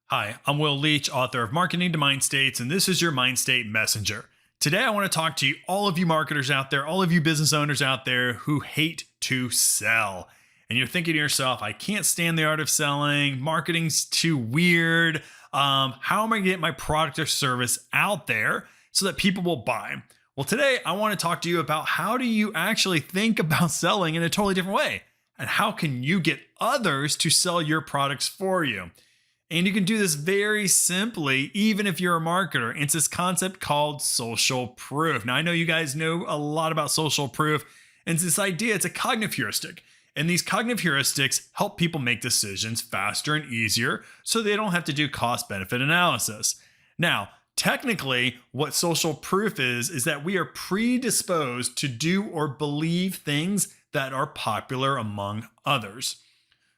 Hi, I'm Will Leach, author of Marketing to Mind States, and this is your Mind State Messenger. Today, I want to talk to you, all of you marketers out there, all of you business owners out there who hate to sell. And you're thinking to yourself, I can't stand the art of selling. Marketing's too weird. How am I going to get my product or service out there so that people will buy? Well, today, I want to talk to you about how do you actually think about selling in a totally different way? And how can you get others to sell your products for you? And you can do this very simply, even if you're a marketer. It's this concept called social proof. Now, I know you guys know a lot about social proof, and it's this idea, it's a cognitive heuristic. And these cognitive heuristics help people make decisions faster and easier so they don't have to do cost-benefit analysis. Now, technically, what social proof is that we are predisposed to do or believe things that are popular among others.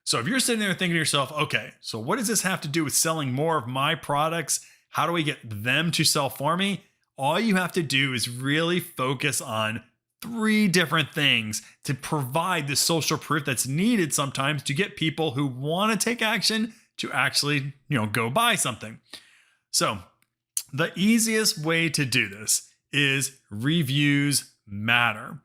So if you're sitting there thinking to yourself, okay, so what does this have to do with selling more of my products? How do we get them to sell for me? All you have to do is really focus on 3 different things to provide the social proof that's needed sometimes to get people who want to take action to actually, go buy something. So the easiest way to do this is reviews matter.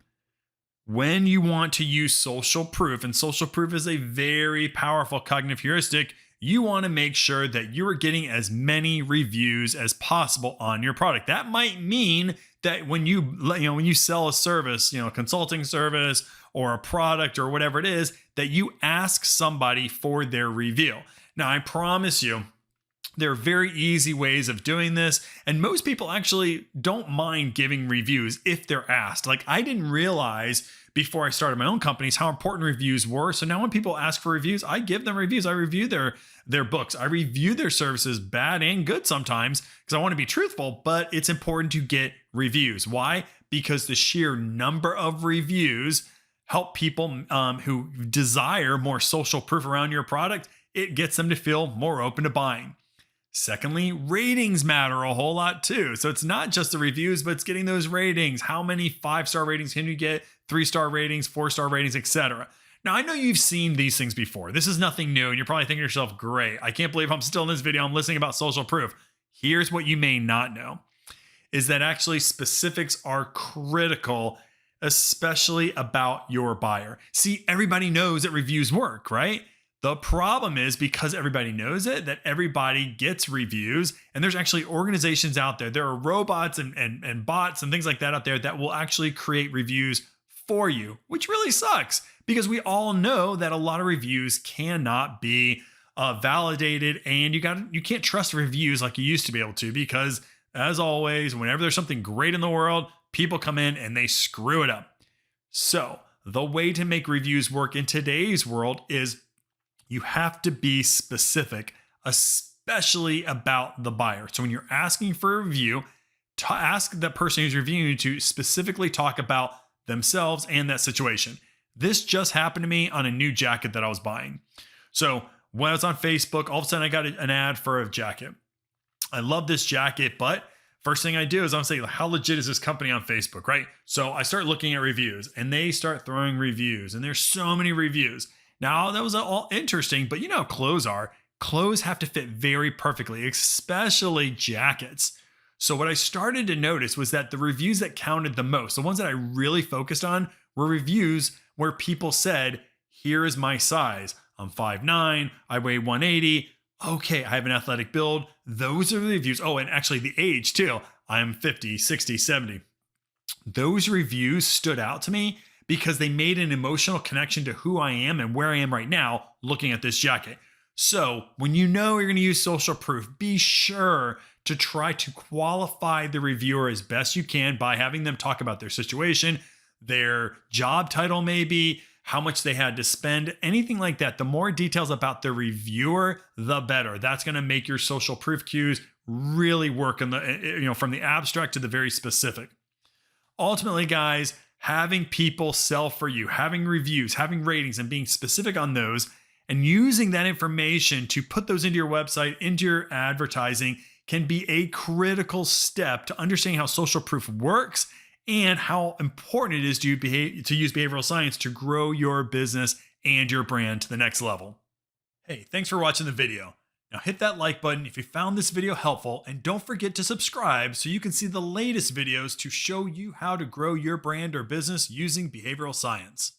When you want to use social proof, and social proof is a very powerful cognitive heuristic, you want to make sure that you are getting as many reviews as possible on your product. That might mean that when you sell a service, a consulting service or a product or whatever it is, that you ask somebody for their review. Now, I promise you, there are very easy ways of doing this, and most people actually don't mind giving reviews if they're asked. Like, I didn't realize before I started my own companies how important reviews were. So now when people ask for reviews, I give them reviews. I review their books. I review their services, bad and good sometimes, because I want to be truthful, but it's important to get reviews. Why? Because the sheer number of reviews help people who desire more social proof around your product. It gets them to feel more open to buying. Secondly, ratings matter a whole lot too. So it's not just the reviews, but it's getting those ratings. How many 5-star ratings can you get? 3-star ratings, 4-star ratings, etc. Now, I know you've seen these things before. This is nothing new, and you're probably thinking to yourself, great, I can't believe I'm still in this video. I'm listening about social proof. Here's what you may not know, is that actually specifics are critical, especially about your buyer. See, everybody knows that reviews work, right? The problem is, because everybody knows it, that everybody gets reviews, and there's actually organizations out there. There are robots and bots and things like that out there that will actually create reviews for you, which really sucks because we all know that a lot of reviews cannot be validated, and you can't trust reviews like you used to be able to, because as always, whenever there's something great in the world, people come in and they screw it up. So the way to make reviews work in today's world is you have to be specific, especially about the buyer. So when you're asking for a review, ask that person who's reviewing you to specifically talk about themselves and that situation. This just happened to me on a new jacket that I was buying. So when I was on Facebook, all of a sudden I got an ad for a jacket. I love this jacket, but first thing I do is I'm saying, how legit is this company on Facebook, right? So I start looking at reviews, and they start throwing reviews, and there's so many reviews. Now, that was all interesting, but you know how clothes are. Clothes have to fit very perfectly, especially jackets. So what I started to notice was that the reviews that counted the most, the ones that I really focused on, were reviews where people said, here is my size. I'm 5'9", I weigh 180. Okay, I have an athletic build. Those are the reviews. Oh, and actually the age too. I'm 50, 60, 70. Those reviews stood out to me because they made an emotional connection to who I am and where I am right now looking at this jacket. So when you know you're going to use social proof, be sure to try to qualify the reviewer as best you can by having them talk about their situation, their job title maybe, how much they had to spend, anything like that. The more details about the reviewer, the better. That's going to make your social proof cues really work in from the abstract to the very specific. Ultimately, guys, having people sell for you, having reviews, having ratings, and being specific on those, and using that information to put those into your website, into your advertising, can be a critical step to understanding how social proof works and how important it is to use behavioral science to grow your business and your brand to the next level. Hey, thanks for watching the video. Now hit that like button if you found this video helpful, and don't forget to subscribe so you can see the latest videos to show you how to grow your brand or business using behavioral science.